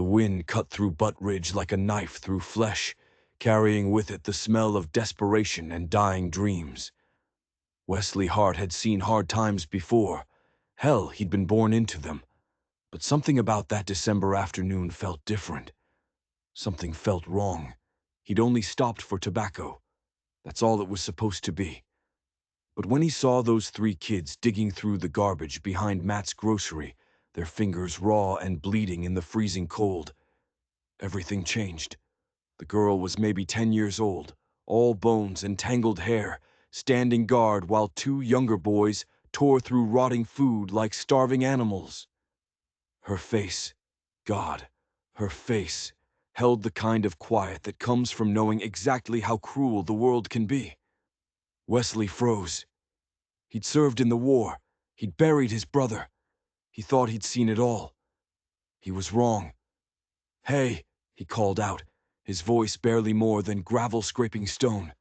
The wind cut through butt ridge like a knife through flesh, carrying with it the smell of desperation and dying dreams. Wesley Hart had seen hard times before. Hell, he'd been born into them. But something about that December afternoon felt different. Something felt wrong. He'd only stopped for tobacco. That's all it was supposed to be. But when he saw those three kids digging through the garbage behind Matt's grocery, their fingers raw and bleeding in the freezing cold, everything changed. The girl was maybe 10 years old, all bones and tangled hair, standing guard while two younger boys tore through rotting food like starving animals. Her face, God, her face, held the kind of quiet that comes from knowing exactly how cruel the world can be. Wesley froze. He'd served in the war. He'd buried his brother. He thought he'd seen it all. He was wrong. "Hey," he called out, his voice barely more than gravel scraping stone.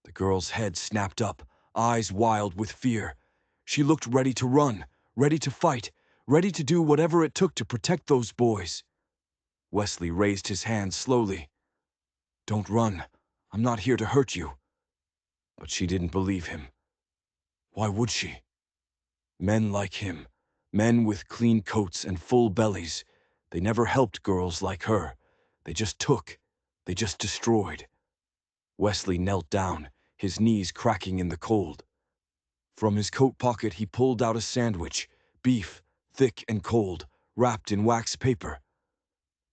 The girl's head snapped up, eyes wild with fear. She looked ready to run, ready to fight, ready to do whatever it took to protect those boys. Wesley raised his hand slowly. "Don't run. I'm not here to hurt you." But she didn't believe him. Why would she? Men like him, men with clean coats and full bellies, they never helped girls like her. They just took. They just destroyed. Wesley knelt down, his knees cracking in the cold. From his coat pocket he pulled out a sandwich, beef, thick and cold, wrapped in wax paper.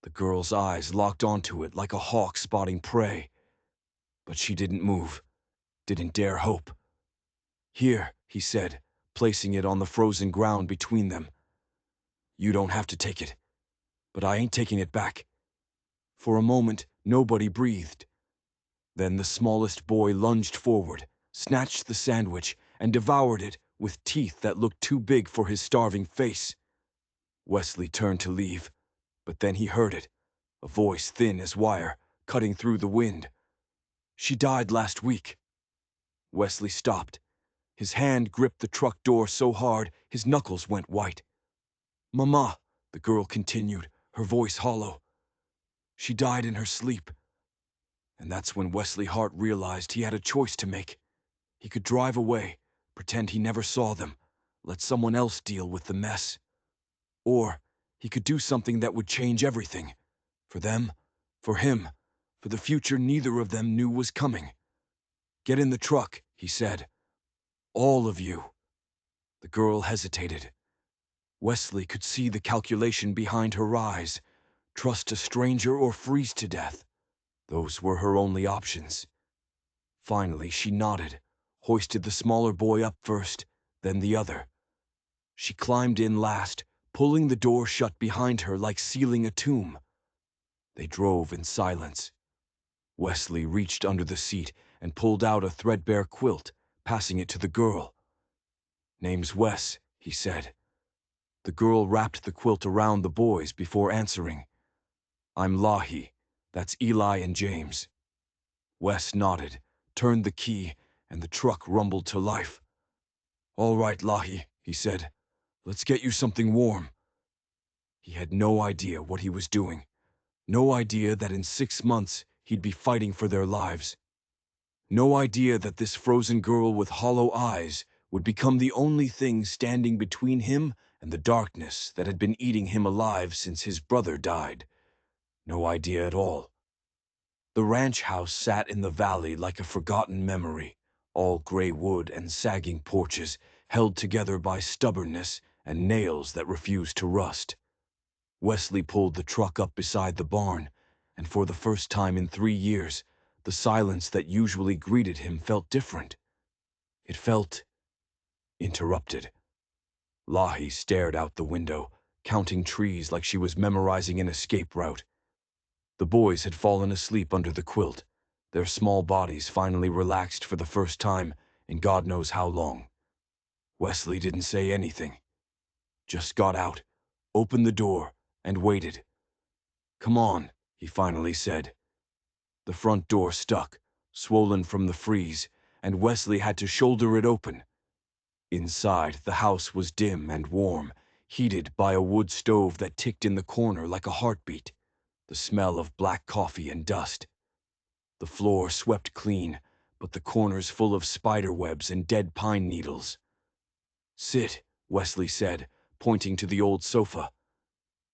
The girl's eyes locked onto it like a hawk spotting prey. But she didn't move, didn't dare hope. "Here," he said, placing it on the frozen ground between them. "You don't have to take it. But I ain't taking it back." For a moment, nobody breathed. Then the smallest boy lunged forward, snatched the sandwich, and devoured it with teeth that looked too big for his starving face. Wesley turned to leave, but then he heard it, a voice thin as wire, cutting through the wind. "She died last week." Wesley stopped. His hand gripped the truck door so hard his knuckles went white. "Mama," the girl continued, her voice hollow. "She died in her sleep." And that's when Wesley Hart realized he had a choice to make. He could drive away, pretend he never saw them, let someone else deal with the mess. Or he could do something that would change everything. For them, for him, for the future neither of them knew was coming. "Get in the truck," he said. "All of you." The girl hesitated. Wesley could see the calculation behind her eyes. Trust a stranger or freeze to death. Those were her only options. Finally, she nodded, hoisted the smaller boy up first, then the other. She climbed in last, pulling the door shut behind her like sealing a tomb. They drove in silence. Wesley reached under the seat and pulled out a threadbare quilt, passing it to the girl. "Name's Wes," he said. The girl wrapped the quilt around the boys before answering. "I'm Lahi. That's Eli and James." Wes nodded, turned the key, and the truck rumbled to life. "All right, Lahi," he said. "Let's get you something warm." He had no idea what he was doing. No idea that in 6 months he'd be fighting for their lives. No idea that this frozen girl with hollow eyes would become the only thing standing between him and the darkness that had been eating him alive since his brother died. No idea at all. The ranch house sat in the valley like a forgotten memory, all gray wood and sagging porches, held together by stubbornness and nails that refused to rust. Wesley pulled the truck up beside the barn, and for the first time in 3 years, the silence that usually greeted him felt different. It felt interrupted. Lahi stared out the window, counting trees like she was memorizing an escape route. The boys had fallen asleep under the quilt, their small bodies finally relaxed for the first time in God knows how long. Wesley didn't say anything. Just got out, opened the door, and waited. "Come on," he finally said. The front door stuck, swollen from the freeze, and Wesley had to shoulder it open. Inside, the house was dim and warm, heated by a wood stove that ticked in the corner like a heartbeat, the smell of black coffee and dust. The floor swept clean, but the corners full of spider webs and dead pine needles. "Sit," Wesley said, pointing to the old sofa.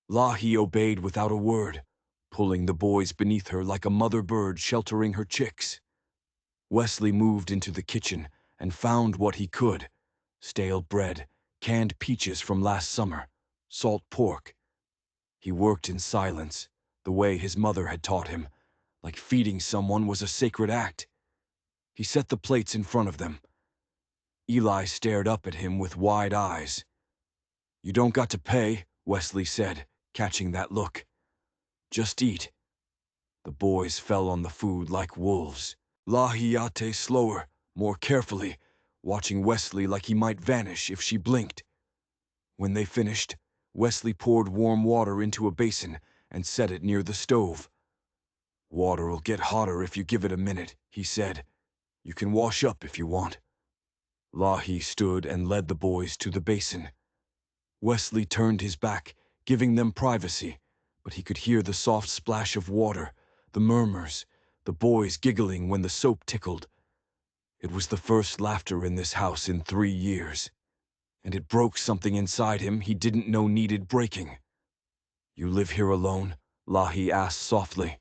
Lahi obeyed without a word, pulling the boys beneath her like a mother bird sheltering her chicks. Wesley moved into the kitchen and found what he could: stale bread, canned peaches from last summer, salt pork. He worked in silence, the way his mother had taught him, like feeding someone was a sacred act. He set the plates in front of them. Eli stared up at him with wide eyes. "You don't got to pay," Wesley said, catching that look. "Just eat." The boys fell on the food like wolves. Lahi ate slower, more carefully, watching Wesley like he might vanish if she blinked. When they finished, Wesley poured warm water into a basin and set it near the stove. "Water'll get hotter if you give it a minute," he said. "You can wash up if you want." Lahi stood and led the boys to the basin. Wesley turned his back, giving them privacy, but he could hear the soft splash of water, the murmurs, the boys giggling when the soap tickled. It was the first laughter in this house in 3 years, and it broke something inside him he didn't know needed breaking. "You live here alone?" Lahi asked softly.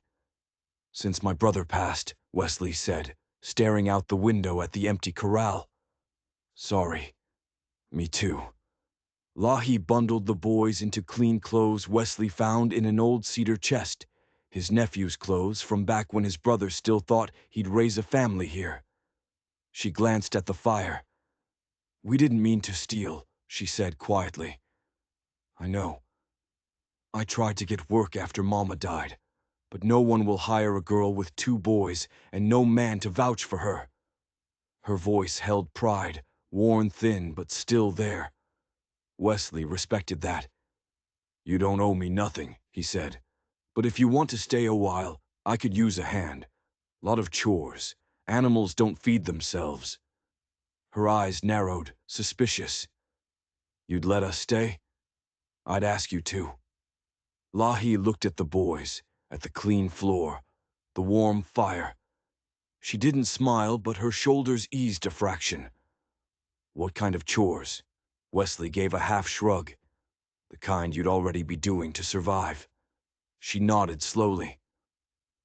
"Since my brother passed," Wesley said, staring out the window at the empty corral. "Sorry. Me too." Lahi bundled the boys into clean clothes Wesley found in an old cedar chest, his nephew's clothes from back when his brother still thought he'd raise a family here. She glanced at the fire. "We didn't mean to steal," she said quietly. "I know. I tried to get work after Mama died, but no one will hire a girl with 2 boys and no man to vouch for her." Her voice held pride, worn thin but still there. Wesley respected that. "You don't owe me nothing," he said. "But if you want to stay a while, I could use a hand. Lot of chores. Animals don't feed themselves." Her eyes narrowed, suspicious. "You'd let us stay?" "I'd ask you to." Lahi looked at the boys, at the clean floor, the warm fire. She didn't smile, but her shoulders eased a fraction. "What kind of chores?" Wesley gave a half shrug. "The kind you'd already be doing to survive." She nodded slowly.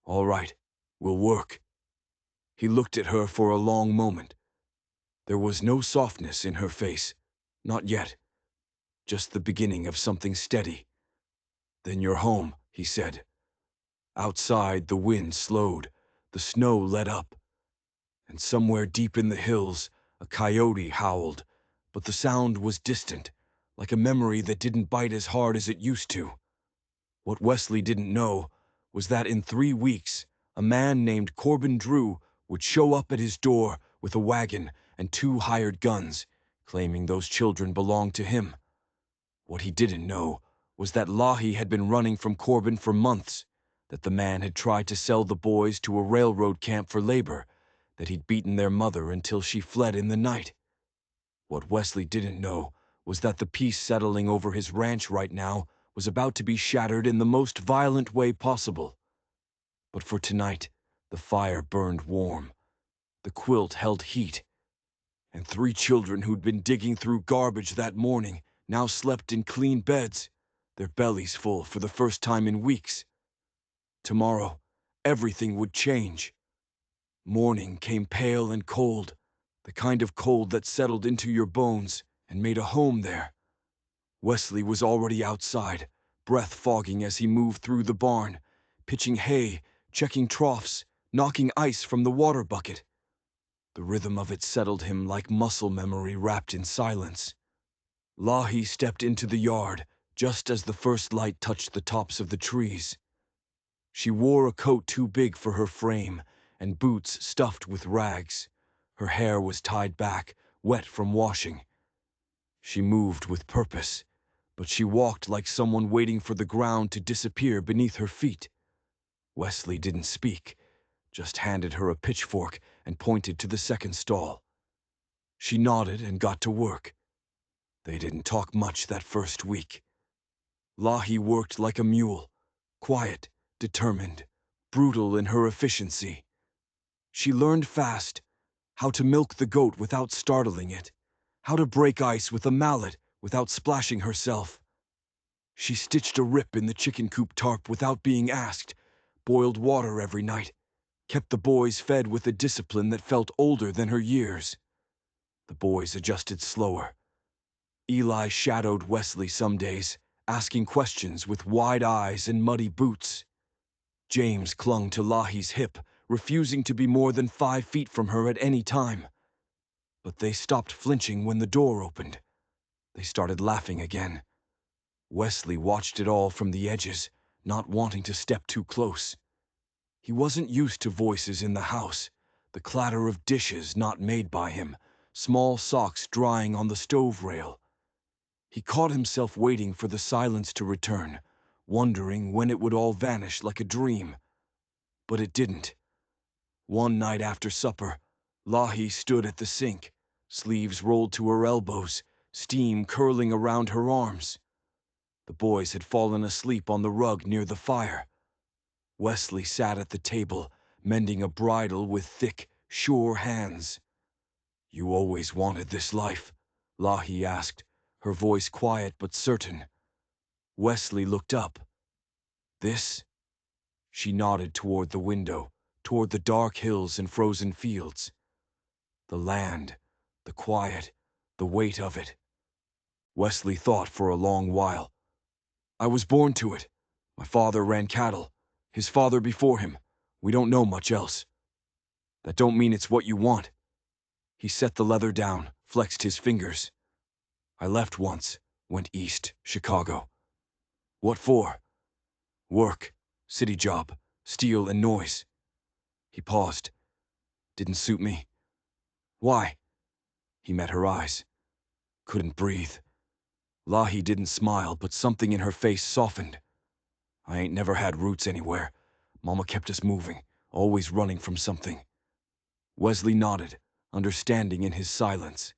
"All right, we'll work." He looked at her for a long moment. There was no softness in her face, not yet, just the beginning of something steady. "Then you're home," he said. Outside, the wind slowed, the snow let up, and somewhere deep in the hills, a coyote howled, but the sound was distant, like a memory that didn't bite as hard as it used to. What Wesley didn't know was that in 3 weeks, a man named Corbin Drew would show up at his door with a wagon and 2 hired guns, claiming those children belonged to him. What he didn't know was that Lahi had been running from Corbin for months, that the man had tried to sell the boys to a railroad camp for labor, that he'd beaten their mother until she fled in the night. What Wesley didn't know was that the peace settling over his ranch right now was about to be shattered in the most violent way possible. But for tonight, the fire burned warm, the quilt held heat, and 3 children who'd been digging through garbage that morning now slept in clean beds, their bellies full for the first time in weeks. Tomorrow, everything would change. Morning came pale and cold, the kind of cold that settled into your bones and made a home there. Wesley was already outside, breath fogging as he moved through the barn, pitching hay, checking troughs, knocking ice from the water bucket. The rhythm of it settled him like muscle memory wrapped in silence. Lahi stepped into the yard just as the first light touched the tops of the trees. She wore a coat too big for her frame and boots stuffed with rags. Her hair was tied back, wet from washing. She moved with purpose, but she walked like someone waiting for the ground to disappear beneath her feet. Wesley didn't speak, just handed her a pitchfork and pointed to the second stall. She nodded and got to work. They didn't talk much that first week. Lahi worked like a mule, quiet, determined, brutal in her efficiency. She learned fast how to milk the goat without startling it, how to break ice with a mallet without splashing herself. She stitched a rip in the chicken coop tarp without being asked, boiled water every night, kept the boys fed with a discipline that felt older than her years. The boys adjusted slower. Eli shadowed Wesley some days, asking questions with wide eyes and muddy boots. James clung to Lahi's hip, refusing to be more than 5 feet from her at any time. But they stopped flinching when the door opened. They started laughing again. Wesley watched it all from the edges, not wanting to step too close. He wasn't used to voices in the house, the clatter of dishes not made by him, small socks drying on the stove rail. He caught himself waiting for the silence to return, wondering when it would all vanish like a dream. But it didn't. One night after supper, Lahi stood at the sink, sleeves rolled to her elbows, steam curling around her arms. The boys had fallen asleep on the rug near the fire. Wesley sat at the table, mending a bridle with thick, sure hands. "You always wanted this life?" Lahi asked, her voice quiet but certain. Wesley looked up. "This?" She nodded toward the window, toward the dark hills and frozen fields. The land, the quiet, the weight of it. Wesley thought for a long while. "I was born to it. My father ran cattle. His father before him. We don't know much else. That don't mean it's what you want." He set the leather down, flexed his fingers. "I left once, went east, Chicago." "What for?" "Work, city job, steel and noise." He paused. "Didn't suit me." "Why?" He met her eyes. "Couldn't breathe." Lahi didn't smile, but something in her face softened. "I ain't never had roots anywhere. Mama kept us moving, always running from something." Wesley nodded, understanding in his silence.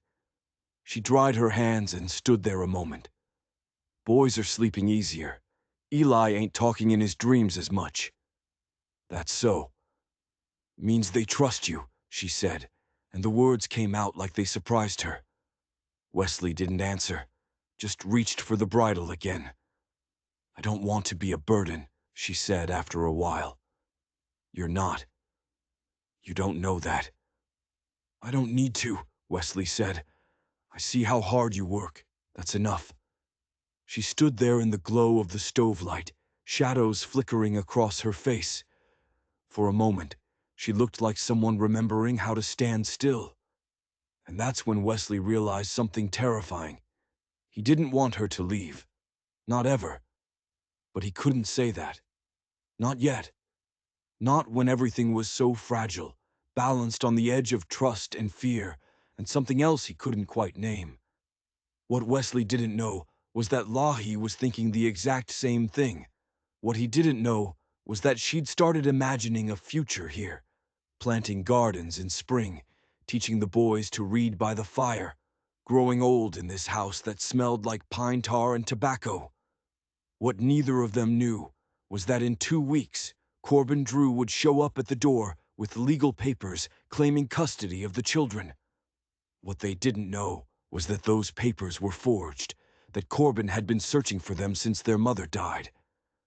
She dried her hands and stood there a moment. "Boys are sleeping easier. Eli ain't talking in his dreams as much." "That's so." "Means they trust you," she said, and the words came out like they surprised her. Wesley didn't answer, just reached for the bridle again. "I don't want to be a burden," she said after a while. "You're not. You don't know that." "I don't need to," Wesley said. "I see how hard you work. That's enough." She stood there in the glow of the stove light, shadows flickering across her face. For a moment, she looked like someone remembering how to stand still. And that's when Wesley realized something terrifying. He didn't want her to leave. Not ever. But he couldn't say that. Not yet. Not when everything was so fragile, balanced on the edge of trust and fear, and something else he couldn't quite name. What Wesley didn't know was that Lahi was thinking the exact same thing. What he didn't know was that she'd started imagining a future here, planting gardens in spring, teaching the boys to read by the fire, growing old in this house that smelled like pine tar and tobacco. What neither of them knew was that in 2 weeks, Corbin Drew would show up at the door with legal papers claiming custody of the children. What they didn't know was that those papers were forged, that Corbin had been searching for them since their mother died,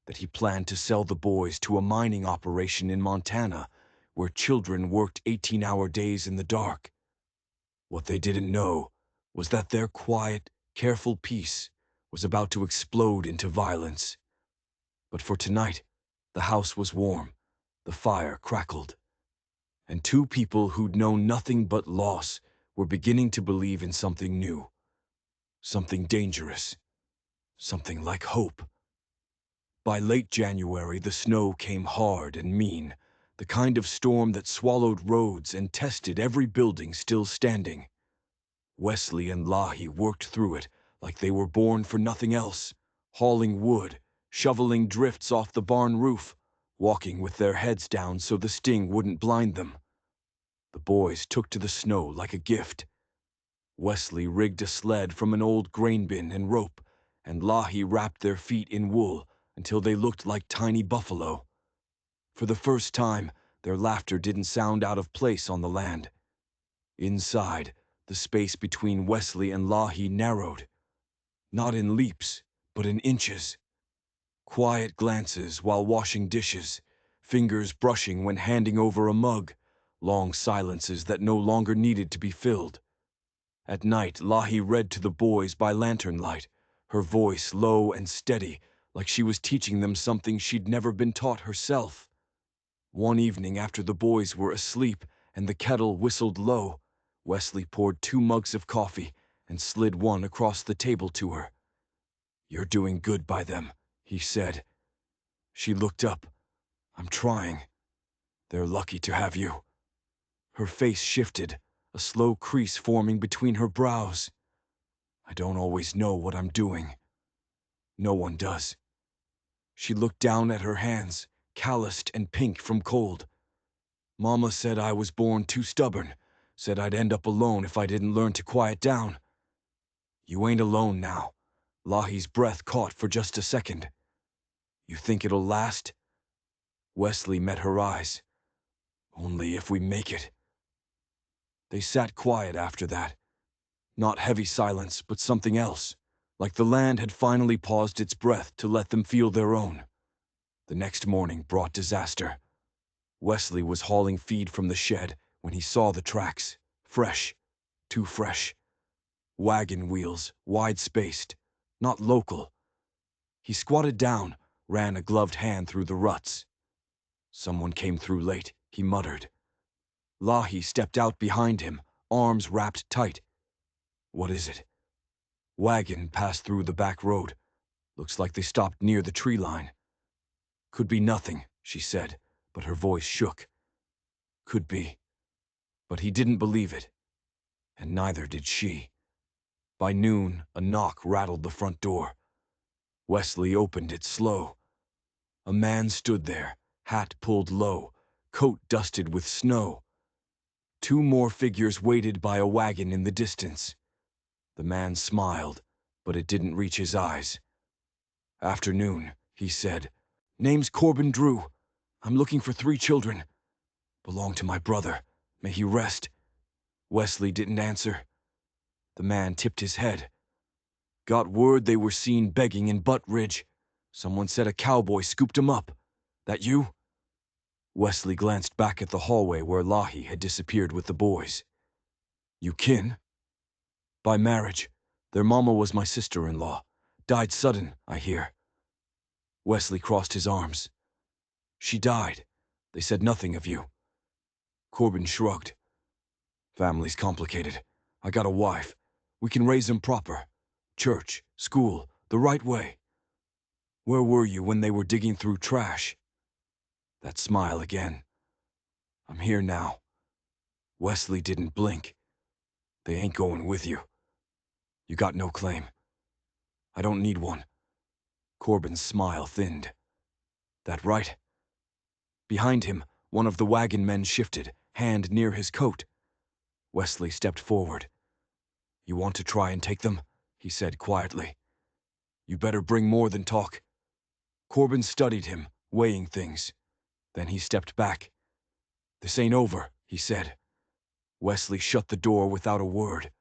that he planned to sell the boys to a mining operation in Montana, where children worked 18-hour days in the dark. What they didn't know was that their quiet, careful peace was about to explode into violence. But for tonight, the house was warm, the fire crackled, and 2 people who'd known nothing but loss were beginning to believe in something new, something dangerous, something like hope. By late January, the snow came hard and mean, the kind of storm that swallowed roads and tested every building still standing. Wesley and Lahi worked through it like they were born for nothing else, hauling wood, shoveling drifts off the barn roof, walking with their heads down so the sting wouldn't blind them. The boys took to the snow like a gift. Wesley rigged a sled from an old grain bin and rope, and Lahi wrapped their feet in wool until they looked like tiny buffalo. For the first time, their laughter didn't sound out of place on the land. Inside, the space between Wesley and Lahi narrowed, not in leaps, but in inches. Quiet glances while washing dishes, fingers brushing when handing over a mug, long silences that no longer needed to be filled. At night, Lahi read to the boys by lantern light, her voice low and steady, like she was teaching them something she'd never been taught herself. One evening after the boys were asleep and the kettle whistled low, Wesley poured 2 mugs of coffee and slid one across the table to her. "You're doing good by them," he said. She looked up. "I'm trying. They're lucky to have you." Her face shifted, a slow crease forming between her brows. "I don't always know what I'm doing." "No one does." She looked down at her hands, calloused and pink from cold. "Mama said I was born too stubborn, said I'd end up alone if I didn't learn to quiet down." "You ain't alone now." Lahi's breath caught for just a second. "You think it'll last?" Wesley met her eyes. "Only if we make it." They sat quiet after that. Not heavy silence, but something else, like the land had finally paused its breath to let them feel their own. The next morning brought disaster. Wesley was hauling feed from the shed when he saw the tracks. Fresh. Too fresh. Wagon wheels, wide-spaced. Not local. He squatted down, ran a gloved hand through the ruts. "Someone came through late," he muttered. Lahi stepped out behind him, arms wrapped tight. "What is it?" "Wagon passed through the back road. Looks like they stopped near the tree line." "Could be nothing," she said, but her voice shook. "Could be." But he didn't believe it. And neither did she. By noon, a knock rattled the front door. Wesley opened it slow. A man stood there, hat pulled low, coat dusted with snow. 2 more figures waited by a wagon in the distance. The man smiled, but it didn't reach his eyes. "Afternoon," he said. "Name's Corbin Drew. I'm looking for 3 children. Belong to my brother. May he rest." Wesley didn't answer. The man tipped his head. "Got word they were seen begging in Butt Ridge. Someone said a cowboy scooped 'em up. That you?" Wesley glanced back at the hallway where Lahi had disappeared with the boys. "You kin?" "By marriage. Their mama was my sister-in-law. Died sudden, I hear." Wesley crossed his arms. "She died. They said nothing of you." Corbin shrugged. "Family's complicated. I got a wife. We can raise 'em proper. Church, school, the right way." "Where were you when they were digging through trash?" That smile again. "I'm here now." Wesley didn't blink. "They ain't going with you. You got no claim." "I don't need one." Corbin's smile thinned. "That right?" Behind him, one of the wagon men shifted, hand near his coat. Wesley stepped forward. "You want to try and take them?" he said quietly. "You better bring more than talk." Corbin studied him, weighing things. Then he stepped back. "This ain't over," he said. Wesley shut the door without a word.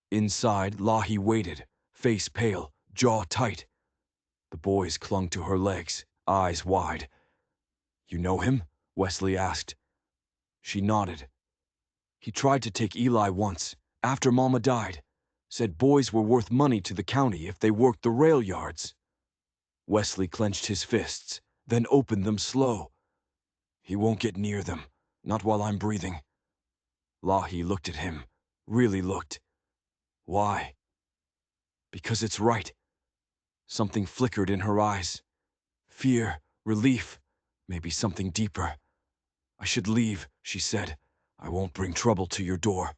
Inside, Lahi waited, face pale, jaw tight. The boys clung to her legs, eyes wide. "You know him?" Wesley asked. She nodded. "He tried to take Eli once, after Mama died. Said boys were worth money to the county if they worked the rail yards." Wesley clenched his fists, then opened them slow. "He won't get near them, not while I'm breathing." Lahi looked at him, really looked. "Why?" "Because it's right." Something flickered in her eyes. Fear, relief, maybe something deeper. "I should leave," she said. "I won't bring trouble to your door."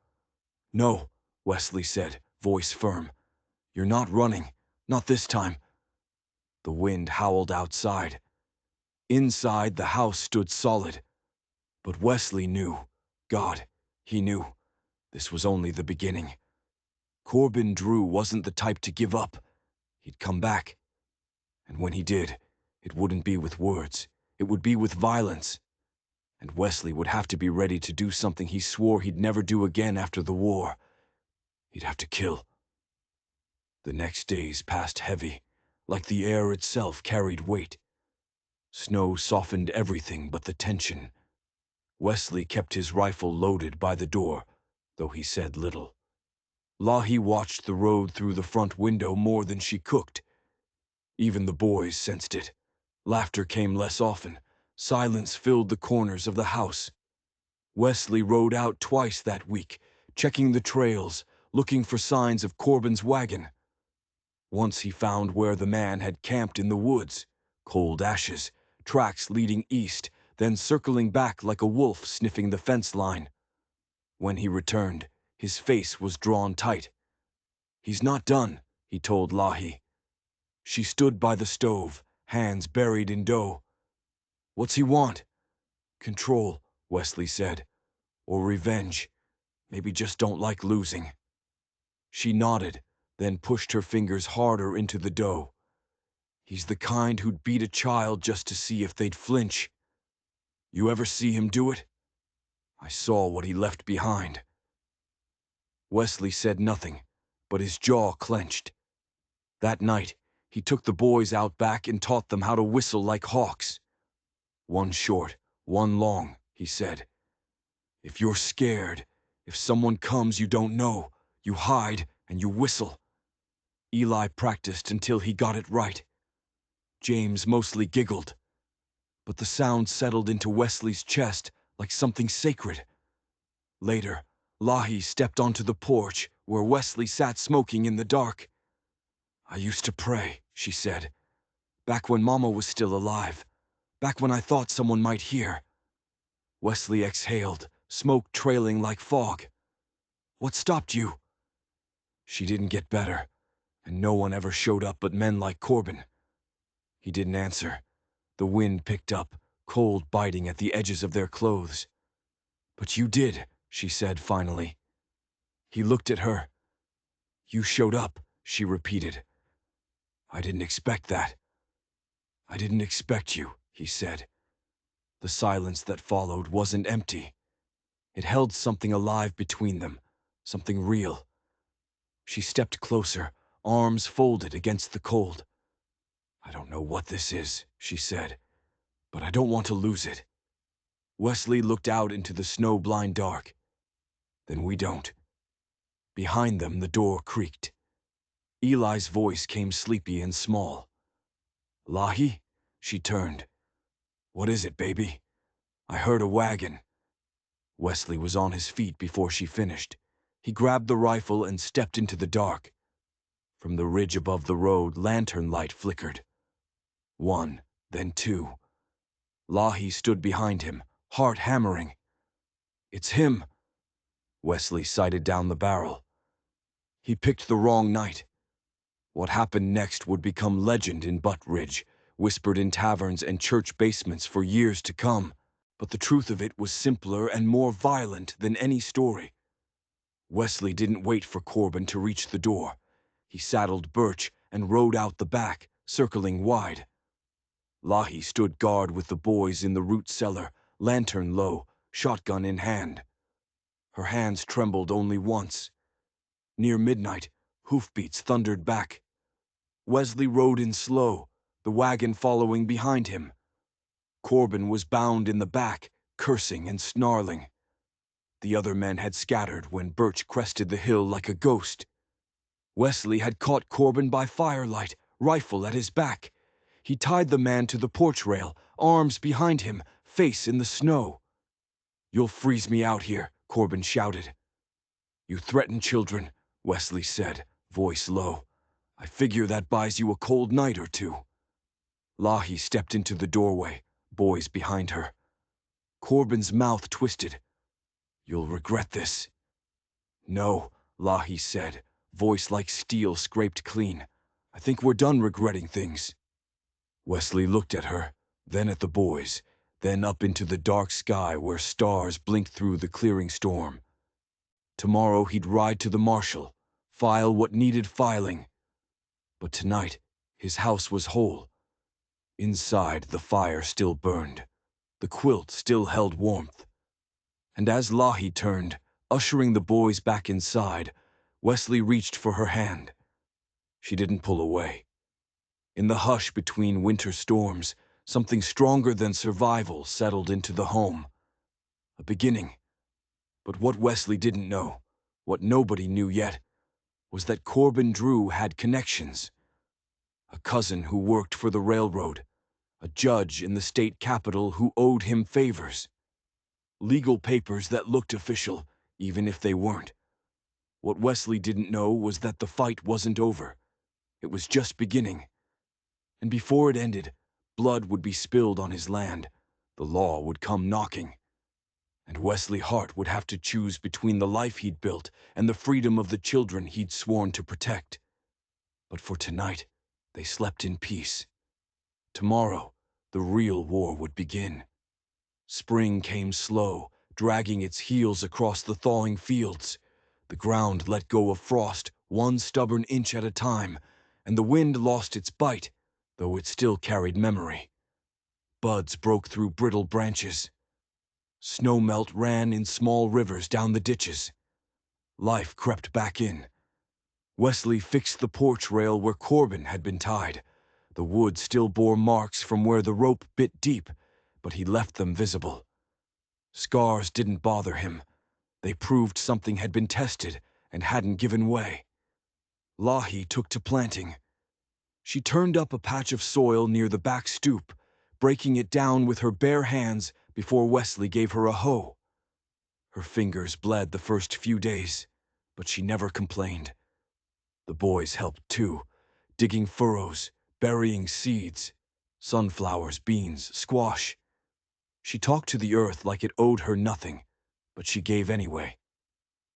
"No," Wesley said, voice firm. "You're not running. Not this time." The wind howled outside. Inside, the house stood solid. But Wesley knew. God, he knew. This was only the beginning. Corbin Drew wasn't the type to give up. He'd come back. And when he did, it wouldn't be with words. It would be with violence. And Wesley would have to be ready to do something he swore he'd never do again after the war. He'd have to kill. The next days passed heavy, like the air itself carried weight. Snow softened everything but the tension. Wesley kept his rifle loaded by the door, though he said little. Lahi watched the road through the front window more than she cooked. Even the boys sensed it. Laughter came less often. Silence filled the corners of the house. Wesley rode out twice that week, checking the trails, looking for signs of Corbin's wagon. Once he found where the man had camped in the woods. Cold ashes, tracks leading east, then circling back like a wolf sniffing the fence line. When he returned, his face was drawn tight. "He's not done," he told Lahi. She stood by the stove, hands buried in dough. "What's he want?" "Control," Wesley said. "Or revenge. Maybe just don't like losing." She nodded, then pushed her fingers harder into the dough. "He's the kind who'd beat a child just to see if they'd flinch. You ever see him do it? I saw what he left behind." Wesley said nothing, but his jaw clenched. That night, he took the boys out back and taught them how to whistle like hawks. "One short, one long," he said. "If you're scared, if someone comes you don't know, you hide and you whistle." Eli practiced until he got it right. James mostly giggled. But the sound settled into Wesley's chest like something sacred. Later, Lahi stepped onto the porch where Wesley sat smoking in the dark. "I used to pray," she said. "Back when Mama was still alive. Back when I thought someone might hear." Wesley exhaled, smoke trailing like fog. "What stopped you?" She didn't get better, and no one ever showed up but men like Corbin. He didn't answer. The wind picked up, cold biting at the edges of their clothes. "But you did," she said finally. He looked at her. "You showed up," she repeated. "I didn't expect that." "I didn't expect you," he said. The silence that followed wasn't empty. It held something alive between them, something real. She stepped closer, arms folded against the cold. "I don't know what this is," she said, "but I don't want to lose it." Wesley looked out into the snow-blind dark. "Then we don't." Behind them, the door creaked. Eli's voice came sleepy and small. "Lahi?" She turned. "What is it, baby?" "I heard a wagon." Wesley was on his feet before she finished. He grabbed the rifle and stepped into the dark. From the ridge above the road, lantern light flickered. One, then two. Lahi stood behind him, heart hammering. "It's him." Wesley sighted down the barrel. He picked the wrong night. What happened next would become legend in Butt Ridge, whispered in taverns and church basements for years to come. But the truth of it was simpler and more violent than any story. Wesley didn't wait for Corbin to reach the door. He saddled Birch and rode out the back, circling wide. Lahi stood guard with the boys in the root cellar, lantern low, shotgun in hand. Her hands trembled only once. Near midnight, hoofbeats thundered back. Wesley rode in slow, the wagon following behind him. Corbin was bound in the back, cursing and snarling. The other men had scattered when Birch crested the hill like a ghost. Wesley had caught Corbin by firelight, rifle at his back. He tied the man to the porch rail, arms behind him, face in the snow. "You'll freeze me out here," Corbin shouted. "You threaten children," Wesley said, voice low. "I figure that buys you a cold night or two." Lahi stepped into the doorway, boys behind her. Corbin's mouth twisted. "You'll regret this." "No," Lahi said, voice like steel scraped clean. "I think we're done regretting things." Wesley looked at her, then at the boys, then up into the dark sky where stars blinked through the clearing storm. Tomorrow he'd ride to the marshal, file what needed filing. But tonight, his house was whole. Inside, the fire still burned. The quilt still held warmth. And as Lahi turned, ushering the boys back inside, Wesley reached for her hand. She didn't pull away. In the hush between winter storms, something stronger than survival settled into the home. A beginning. But what Wesley didn't know, what nobody knew yet, was that Corbin Drew had connections. A cousin who worked for the railroad, a judge in the state capitol who owed him favors. Legal papers that looked official, even if they weren't. What Wesley didn't know was that the fight wasn't over. It was just beginning. And before it ended, blood would be spilled on his land. The law would come knocking. And Wesley Hart would have to choose between the life he'd built and the freedom of the children he'd sworn to protect. But for tonight, they slept in peace. Tomorrow, the real war would begin. Spring came slow, dragging its heels across the thawing fields. The ground let go of frost, one stubborn inch at a time, and the wind lost its bite, though it still carried memory. Buds broke through brittle branches. Snowmelt ran in small rivers down the ditches. Life crept back in. Wesley fixed the porch rail where Corbin had been tied. The wood still bore marks from where the rope bit deep, but he left them visible. Scars didn't bother him. They proved something had been tested and hadn't given way. Lahi took to planting. She turned up a patch of soil near the back stoop, breaking it down with her bare hands before Wesley gave her a hoe. Her fingers bled the first few days, but she never complained. The boys helped too, digging furrows, burying seeds, sunflowers, beans, squash. She talked to the earth like it owed her nothing, but she gave anyway.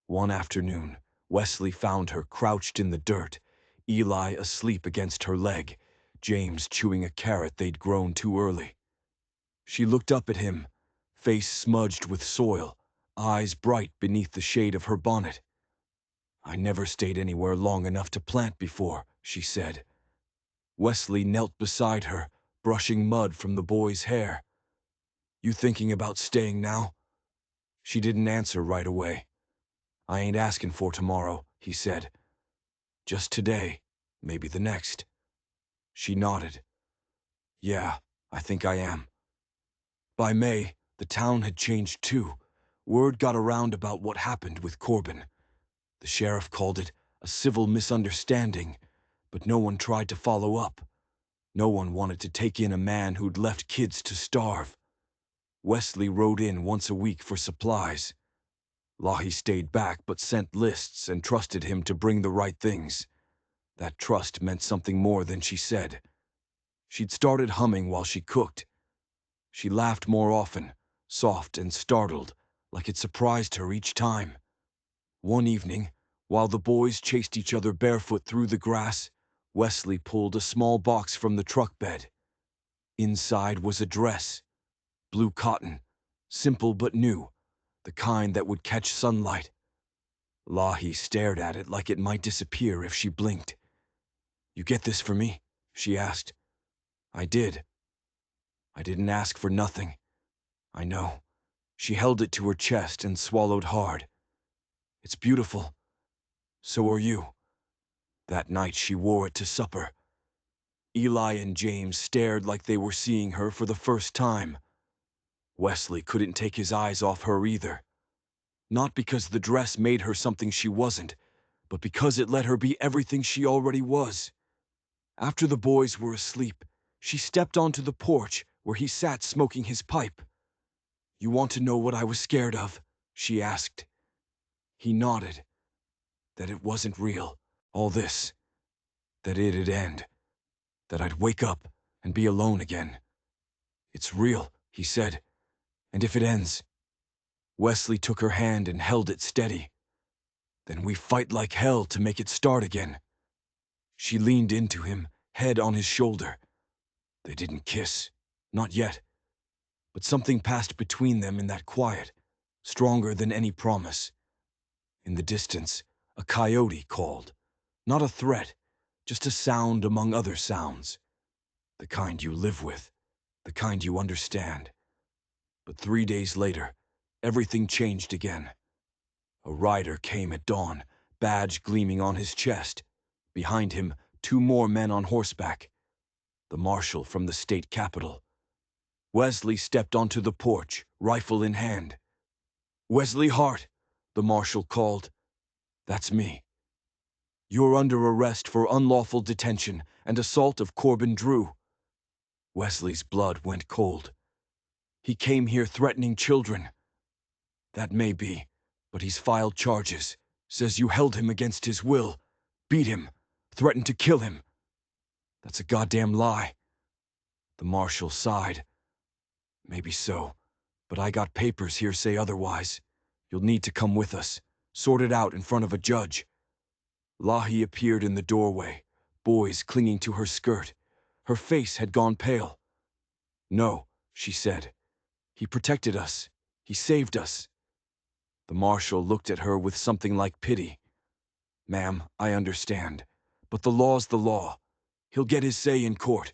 One afternoon, Wesley found her crouched in the dirt, Eli asleep against her leg, James chewing a carrot they'd grown too early. She looked up at him, face smudged with soil, eyes bright beneath the shade of her bonnet. "I never stayed anywhere long enough to plant before," she said. Wesley knelt beside her, brushing mud from the boy's hair. "You thinking about staying now?" She didn't answer right away. "I ain't asking for tomorrow," he said. "Just today, maybe the next." She nodded. "Yeah, I think I am." By May, the town had changed too. Word got around about what happened with Corbin. The sheriff called it a civil misunderstanding, but no one tried to follow up. No one wanted to take in a man who'd left kids to starve. Wesley rode in once a week for supplies. Lahi stayed back but sent lists and trusted him to bring the right things. That trust meant something more than she said. She'd started humming while she cooked. She laughed more often, soft and startled, like it surprised her each time. One evening, while the boys chased each other barefoot through the grass, Wesley pulled a small box from the truck bed. Inside was a dress, blue cotton, simple but new, the kind that would catch sunlight. Lahi stared at it like it might disappear if she blinked. "You get this for me?" she asked. "I did. I didn't ask for nothing. I know." She held it to her chest and swallowed hard. "It's beautiful. So are you." That night she wore it to supper. Eli and James stared like they were seeing her for the first time. Wesley couldn't take his eyes off her either. Not because the dress made her something she wasn't, but because it let her be everything she already was. After the boys were asleep, she stepped onto the porch where he sat smoking his pipe. "You want to know what I was scared of?" she asked. He nodded. That it wasn't real, all this. That it'd end. That I'd wake up and be alone again. "It's real," he said. "And if it ends..." Wesley took her hand and held it steady. "Then we fight like hell to make it start again." She leaned into him, head on his shoulder. They didn't kiss. Not yet. But something passed between them in that quiet, stronger than any promise. In the distance, A coyote called. Not a threat, just a sound among other sounds. The kind you live with, the kind you understand. But 3 days later, everything changed again. A rider came at dawn, badge gleaming on his chest. Behind him, 2 more men on horseback. The marshal from the state capitol. Wesley stepped onto the porch, rifle in hand. "Wesley Hart," the marshal called. "That's me. You're under arrest for unlawful detention and assault of Corbin Drew." Wesley's blood went cold. "He came here threatening children." "That may be, but he's filed charges. Says you held him against his will, beat him, threatened to kill him." "That's a goddamn lie." The marshal sighed. "Maybe so, but I got papers here say otherwise. You'll need to come with us, sort it out in front of a judge." Lahi appeared in the doorway, boys clinging to her skirt. Her face had gone pale. "No," she said. "He protected us. He saved us." The marshal looked at her with something like pity. "Ma'am, I understand, but the law's the law. He'll get his say in court."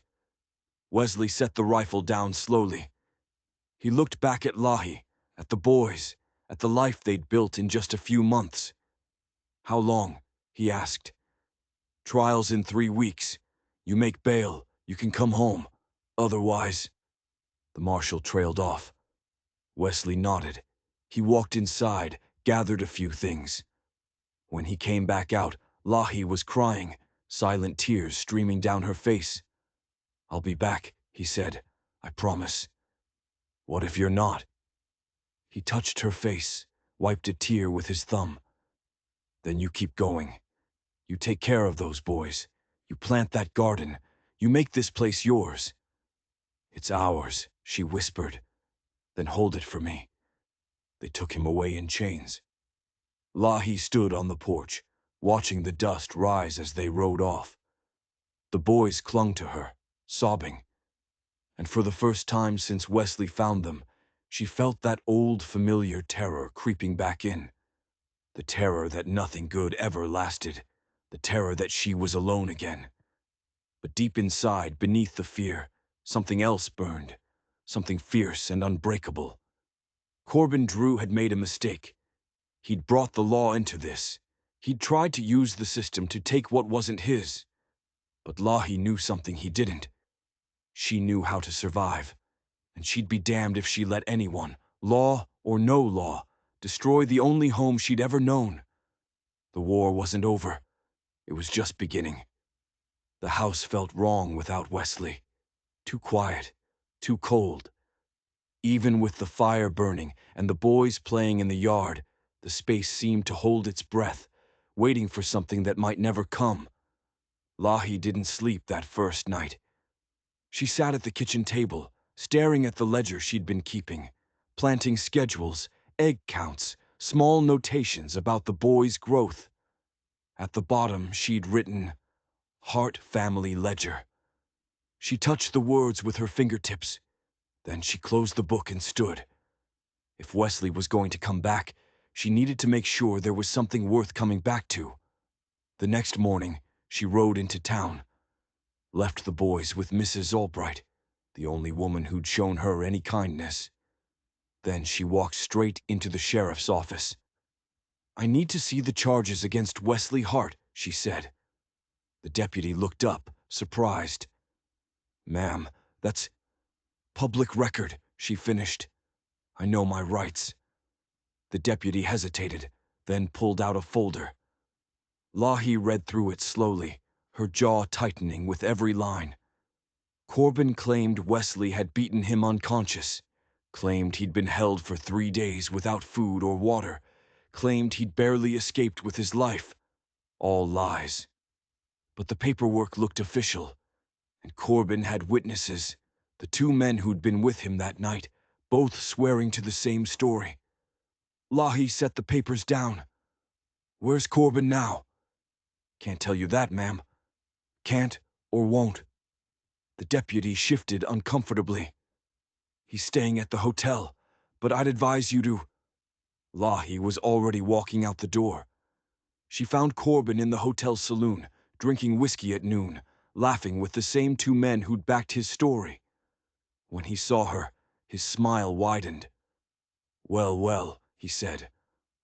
Wesley set the rifle down slowly. He looked back at Lahi, at the boys, at the life they'd built in just a few months. "How long?" he asked. "Trial's in 3 weeks. You make bail, you can come home. Otherwise—" The marshal trailed off. Wesley nodded. He walked inside, gathered a few things. When he came back out, Lahi was crying, silent tears streaming down her face. "I'll be back," he said. "I promise." "What if you're not?" He touched her face, wiped a tear with his thumb. "Then you keep going. You take care of those boys. You plant that garden. You make this place yours." "It's ours," she whispered. "Then hold it for me." They took him away in chains. Lahi stood on the porch, watching the dust rise as they rode off. The boys clung to her, sobbing. And for the first time since Wesley found them, she felt that old familiar terror creeping back in. The terror that nothing good ever lasted. The terror that she was alone again. But deep inside, beneath the fear, something else burned. Something fierce and unbreakable. Corbin Drew had made a mistake. He'd brought the law into this. He'd tried to use the system to take what wasn't his. But Lahi knew something he didn't. She knew how to survive. And she'd be damned if she let anyone, law or no law, destroy the only home she'd ever known. The war wasn't over. It was just beginning. The house felt wrong without Wesley. Too quiet, too cold. Even with the fire burning and the boys playing in the yard, the space seemed to hold its breath, waiting for something that might never come. Lahi didn't sleep that first night. She sat at the kitchen table, staring at the ledger she'd been keeping, planting schedules, egg counts, small notations about the boys' growth. At the bottom, she'd written, "Hart Family Ledger." She touched the words with her fingertips. Then she closed the book and stood. If Wesley was going to come back, she needed to make sure there was something worth coming back to. The next morning, she rode into town. Left the boys with Mrs. Albright, the only woman who'd shown her any kindness. Then she walked straight into the sheriff's office. "I need to see the charges against Wesley Hart," she said. The deputy looked up, surprised. "Ma'am, that's public record," she finished. "I know my rights." The deputy hesitated, then pulled out a folder. Lahi read through it slowly, her jaw tightening with every line. Corbin claimed Wesley had beaten him unconscious, claimed he'd been held for 3 days without food or water, claimed he'd barely escaped with his life. All lies. But the paperwork looked official, and Corbin had witnesses, the 2 men who'd been with him that night, both swearing to the same story. Lahi set the papers down. "Where's Corbin now?" "Can't tell you that, ma'am. Can't or won't." The deputy shifted uncomfortably. "He's staying at the hotel, but I'd advise you to—" Lahi was already walking out the door. She found Corbin in the hotel saloon, drinking whiskey at noon, laughing with the same two men who'd backed his story. When he saw her, his smile widened. "Well, well," he said.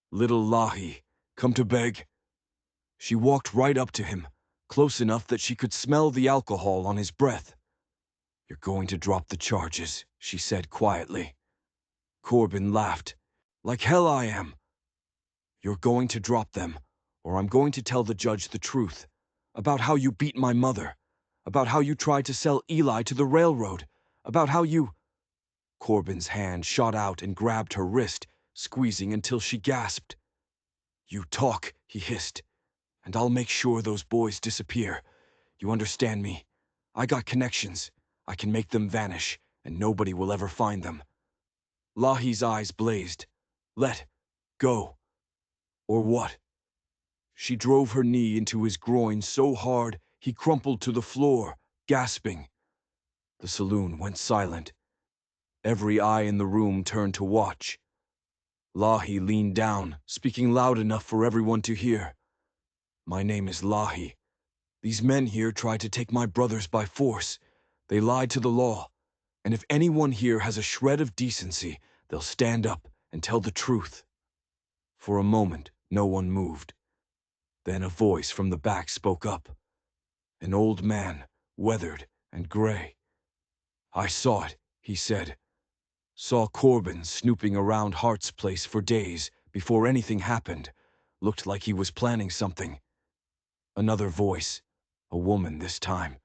"Little Lahi, come to beg?" She walked right up to him, close enough that she could smell the alcohol on his breath. "You're going to drop the charges," she said quietly. Corbin laughed. "Like hell I am." "You're going to drop them, or I'm going to tell the judge the truth. About how you beat my mother. About how you tried to sell Eli to the railroad. About how you—" Corbin's hand shot out and grabbed her wrist, squeezing until she gasped. "You talk," he hissed, "and I'll make sure those boys disappear. You understand me? I got connections. I can make them vanish, and nobody will ever find them." Lahi's eyes blazed. "Let go. Or what?" She drove her knee into his groin so hard he crumpled to the floor, gasping. The saloon went silent. Every eye in the room turned to watch. Lahi leaned down, speaking loud enough for everyone to hear. "My name is Lahi. These men here tried to take my brothers by force. They lied to the law. And if anyone here has a shred of decency, they'll stand up and tell the truth." For a moment, no one moved. Then a voice from the back spoke up. An old man, weathered and gray. "I saw it," he said. "Saw Corbin snooping around Hart's place for days before anything happened. Looked like he was planning something." Another voice, a woman this time.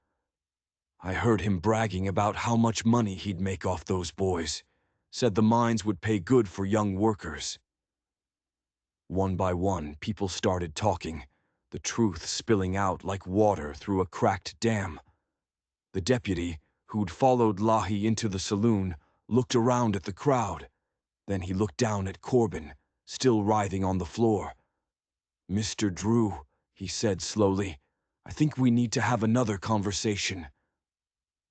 "I heard him bragging about how much money he'd make off those boys. Said the mines would pay good for young workers." One by one, people started talking, the truth spilling out like water through a cracked dam. The deputy, who'd followed Lahi into the saloon, looked around at the crowd. Then he looked down at Corbin, still writhing on the floor. "Mr. Drew," he said slowly, "I think we need to have another conversation."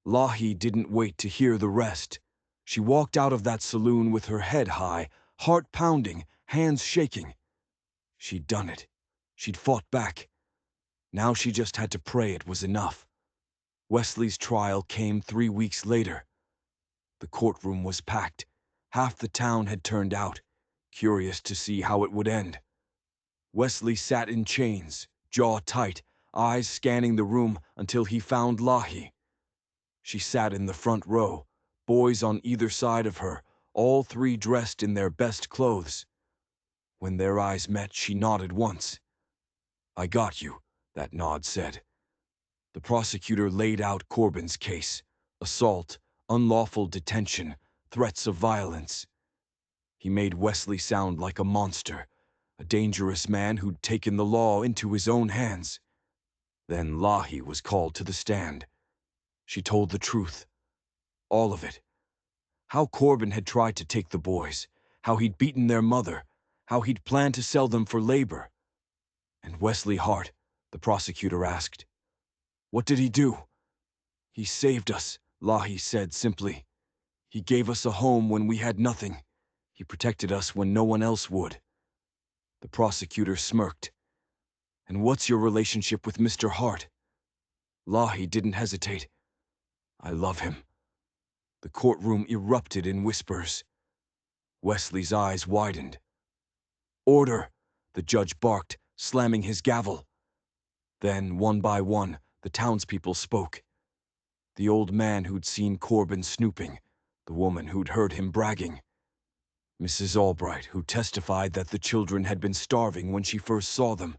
Lahi didn't wait to hear the rest. She walked out of that saloon with her head high, heart pounding, hands shaking. She'd done it. She'd fought back. Now she just had to pray it was enough. Wesley's trial came 3 weeks later. The courtroom was packed. Half the town had turned out, curious to see how it would end. Wesley sat in chains, jaw tight, eyes scanning the room until he found Lahi. She sat in the front row, boys on either side of her, all three dressed in their best clothes. When their eyes met, she nodded once. "I got you," that nod said. The prosecutor laid out Corbin's case: assault, unlawful detention, threats of violence. He made Wesley sound like a monster, a dangerous man who'd taken the law into his own hands. Then Lahi was called to the stand. She told the truth. All of it. How Corbin had tried to take the boys, how he'd beaten their mother, how he'd planned to sell them for labor. "And Wesley Hart?" the prosecutor asked. "What did he do?" "He saved us," Lahi said simply. "He gave us a home when we had nothing. He protected us when no one else would." The prosecutor smirked. "And what's your relationship with Mr. Hart?" Lahi didn't hesitate. "I love him." The courtroom erupted in whispers. Wesley's eyes widened. "Order!" the judge barked, slamming his gavel. Then, one by one, the townspeople spoke. The old man who'd seen Corbin snooping, the woman who'd heard him bragging, Mrs. Albright, who testified that the children had been starving when she first saw them.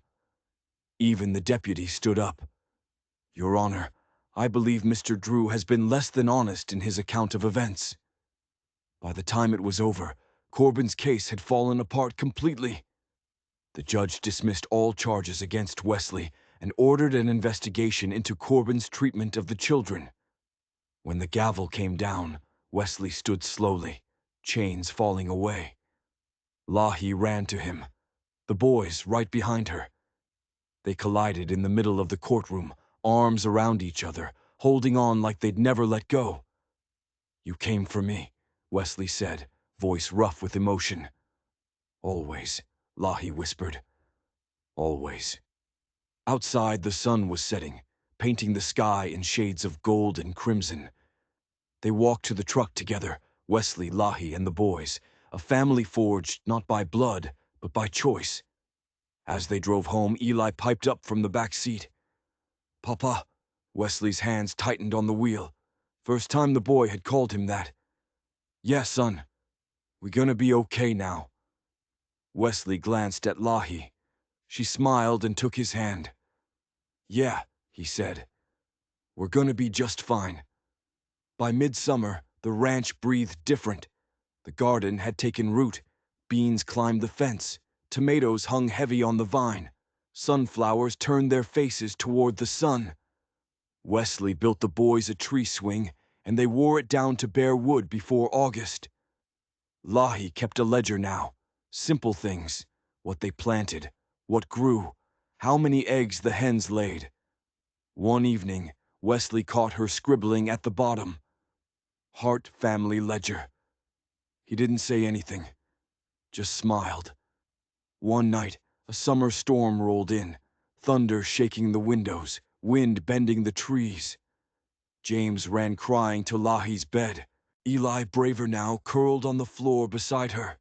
Even the deputy stood up. "Your Honor, I believe Mr. Drew has been less than honest in his account of events." By the time it was over, Corbin's case had fallen apart completely. The judge dismissed all charges against Wesley and ordered an investigation into Corbin's treatment of the children. When the gavel came down, Wesley stood slowly, chains falling away. Lahi ran to him, the boys right behind her. They collided in the middle of the courtroom, arms around each other, holding on like they'd never let go. "You came for me," Wesley said, voice rough with emotion. "Always," Lahi whispered. always. Outside, the sun was setting, painting the sky in shades of gold and crimson. They walked to the truck together, Wesley, Lahi, and the boys, a family forged not by blood, but by choice. As they drove home, Eli piped up from the back seat. "Papa." Wesley's hands tightened on the wheel. First time the boy had called him that. "Yeah, son. We gonna be okay now." Wesley glanced at Lahi. She smiled and took his hand. "Yeah," he said. "We're gonna be just fine." By midsummer, the ranch breathed different. The garden had taken root. Beans climbed the fence. Tomatoes hung heavy on the vine. Sunflowers turned their faces toward the sun. Wesley built the boys a tree swing, and they wore it down to bare wood before August. Lahi kept a ledger now. Simple things. What they planted. What grew. How many eggs the hens laid. One evening, Wesley caught her scribbling at the bottom. Hart Family Ledger. He didn't say anything, just smiled. One night, a summer storm rolled in, thunder shaking the windows, wind bending the trees. James ran crying to Lahi's bed. Eli, braver now, curled on the floor beside her.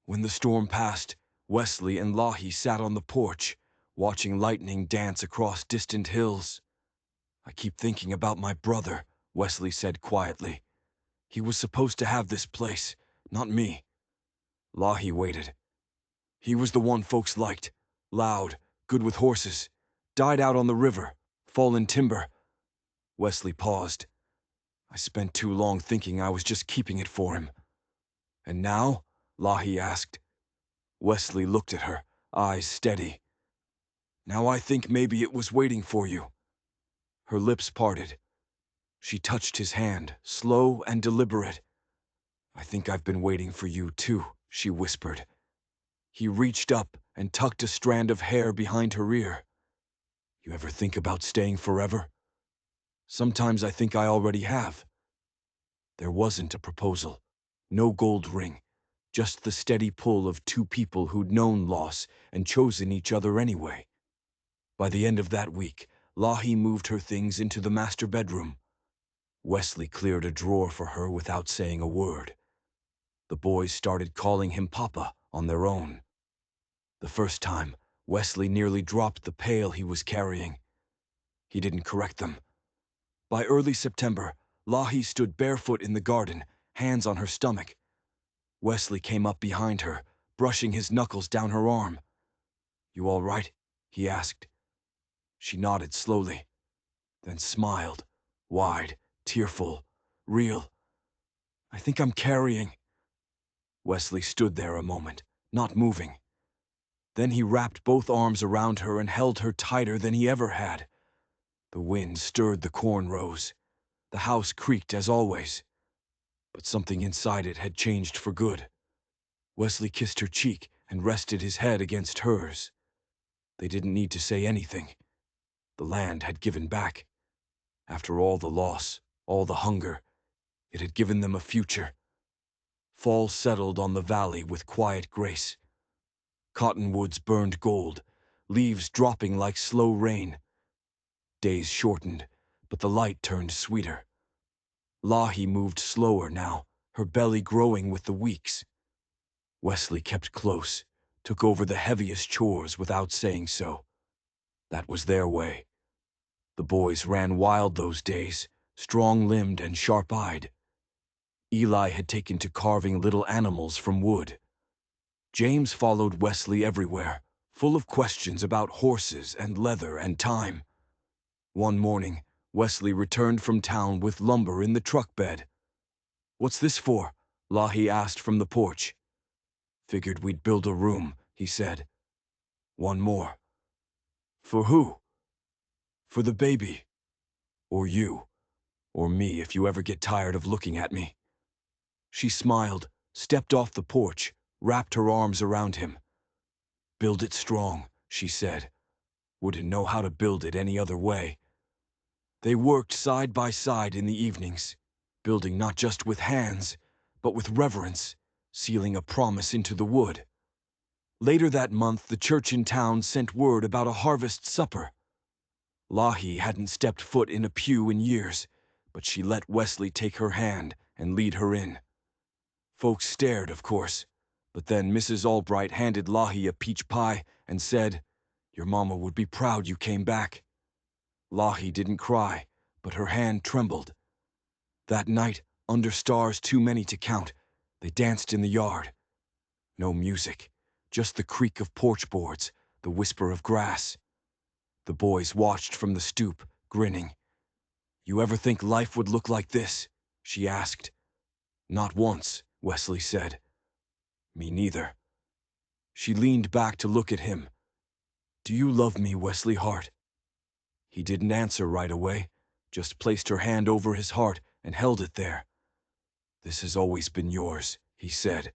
When the storm passed, Wesley and Lahi sat on the porch, watching lightning dance across distant hills. "I keep thinking about my brother," Wesley said quietly. "He was supposed to have this place, not me." Lahi waited. "He was the one folks liked. Loud, good with horses. Died out on the river, fallen timber." Wesley paused. "I spent too long thinking I was just keeping it for him." "And now?" Lahi asked. Wesley looked at her, eyes steady. "Now I think maybe it was waiting for you." Her lips parted. She touched his hand, slow and deliberate. "I think I've been waiting for you too," she whispered. He reached up and tucked a strand of hair behind her ear. "You ever think about staying forever?" "Sometimes I think I already have." There wasn't a proposal. No gold ring. Just the steady pull of two people who'd known loss and chosen each other anyway. By the end of that week, Lahi moved her things into the master bedroom. Wesley cleared a drawer for her without saying a word. The boys started calling him Papa on their own. The first time, Wesley nearly dropped the pail he was carrying. He didn't correct them. By early September, Lahi stood barefoot in the garden, hands on her stomach. Wesley came up behind her, brushing his knuckles down her arm. "You all right?" he asked. She nodded slowly, then smiled, wide, tearful, real. "I think I'm carrying." Wesley stood there a moment, not moving. Then he wrapped both arms around her and held her tighter than he ever had. The wind stirred the corn rows. The house creaked as always. But something inside it had changed for good. Wesley kissed her cheek and rested his head against hers. They didn't need to say anything. The land had given back. After all the loss, all the hunger, it had given them a future. Fall settled on the valley with quiet grace. Cottonwoods burned gold, leaves dropping like slow rain. Days shortened, but the light turned sweeter. Lahi moved slower now, her belly growing with the weeks. Wesley kept close, took over the heaviest chores without saying so. That was their way. The boys ran wild those days, strong-limbed and sharp-eyed. Eli had taken to carving little animals from wood. James followed Wesley everywhere, full of questions about horses and leather and time. One morning, Wesley returned from town with lumber in the truck bed. "What's this for?" Lahi asked from the porch. "Figured we'd build a room," he said. "One more." "For who?" "For the baby. Or you. Or me if you ever get tired of looking at me." She smiled, stepped off the porch, wrapped her arms around him. "Build it strong," she said. "Wouldn't know how to build it any other way." They worked side by side in the evenings, building not just with hands, but with reverence, sealing a promise into the wood. Later that month, the church in town sent word about a harvest supper. Lahi hadn't stepped foot in a pew in years, but she let Wesley take her hand and lead her in. Folks stared, of course, but then Mrs. Albright handed Lahi a peach pie and said, "Your mama would be proud you came back." Lahi didn't cry, but her hand trembled. That night, under stars too many to count, they danced in the yard. No music, just the creak of porch boards, the whisper of grass. The boys watched from the stoop, grinning. "You ever think life would look like this?" she asked. "Not once," Wesley said. "Me neither." She leaned back to look at him. "Do you love me, Wesley Hart?" He didn't answer right away, just placed her hand over his heart and held it there. "This has always been yours," he said.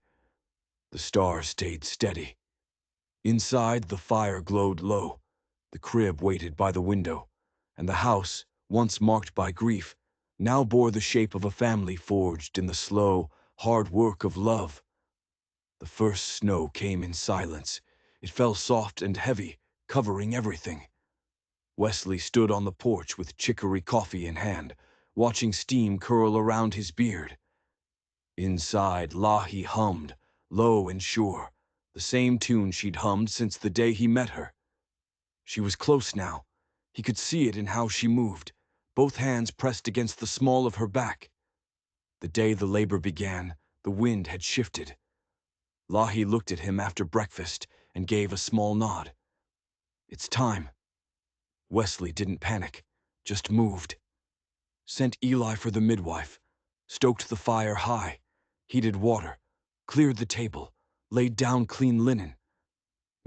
The stars stayed steady. Inside, the fire glowed low. The crib waited by the window, and the house, once marked by grief, now bore the shape of a family forged in the slow, hard work of love. The first snow came in silence. It fell soft and heavy, covering everything. Wesley stood on the porch with chicory coffee in hand, watching steam curl around his beard. Inside, Lahi hummed, low and sure, the same tune she'd hummed since the day he met her. She was close now. He could see it in how she moved, both hands pressed against the small of her back. The day the labor began, the wind had shifted. Lahi looked at him after breakfast and gave a small nod. "It's time." Wesley didn't panic, just moved. Sent Eli for the midwife, stoked the fire high, heated water, cleared the table, laid down clean linen.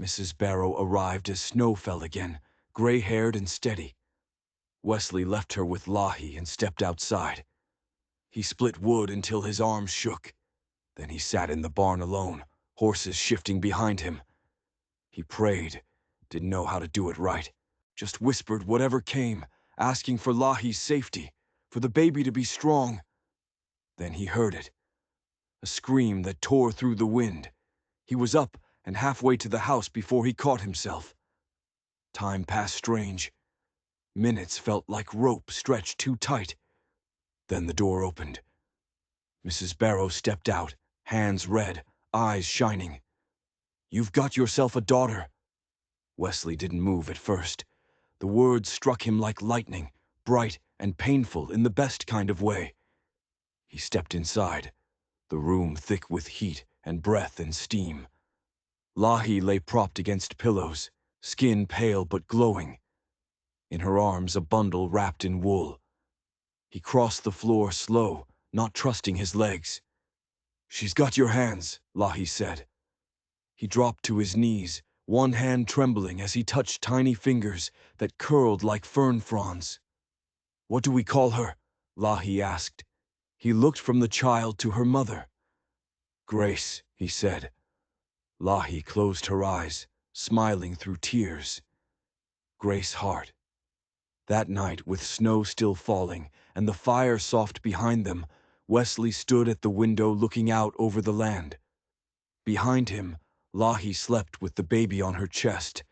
Mrs. Barrow arrived as snow fell again, gray-haired and steady. Wesley left her with Lahi and stepped outside. He split wood until his arms shook. Then he sat in the barn alone, horses shifting behind him. He prayed, didn't know how to do it right, just whispered whatever came, asking for Lahi's safety, for the baby to be strong. Then he heard it, a scream that tore through the wind. He was up and halfway to the house before he caught himself. Time passed strange. Minutes felt like rope stretched too tight. Then the door opened. Mrs. Barrow stepped out, hands red, eyes shining. "You've got yourself a daughter." Wesley didn't move at first. The words struck him like lightning, bright and painful in the best kind of way. He stepped inside, the room thick with heat and breath and steam. Lahi lay propped against pillows, skin pale but glowing. In her arms a bundle wrapped in wool. He crossed the floor slow, not trusting his legs. "She's got your hands," Lahi said. He dropped to his knees, one hand trembling as he touched tiny fingers that curled like fern fronds. "What do we call her?" Lahi asked. He looked from the child to her mother. "Grace," he said. Lahi closed her eyes, smiling through tears. Grace Hart. That night, with snow still falling and the fire soft behind them, Wesley stood at the window looking out over the land. Behind him, Lahi slept with the baby on her chest.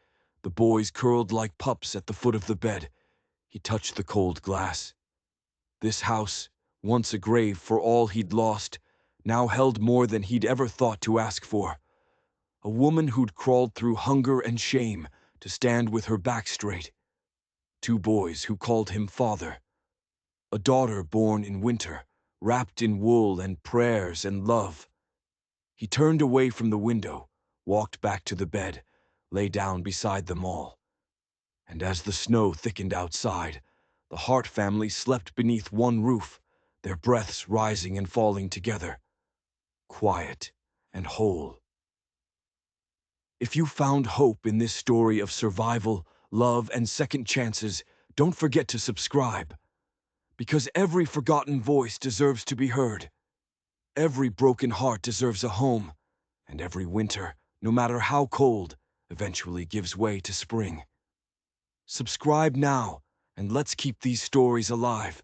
The boys curled like pups at the foot of the bed. He touched the cold glass. This house, once a grave for all he'd lost, now held more than he'd ever thought to ask for. A woman who'd crawled through hunger and shame to stand with her back straight. Two boys who called him father. A daughter born in winter, wrapped in wool and prayers and love. He turned away from the window, walked back to the bed, lay down beside them all. And as the snow thickened outside, the Hart family slept beneath one roof, their breaths rising and falling together. Quiet and whole. If you found hope in this story of survival, love, and second chances, don't forget to subscribe. Because every forgotten voice deserves to be heard. Every broken heart deserves a home. And every winter, no matter how cold, eventually gives way to spring. Subscribe now, and let's keep these stories alive.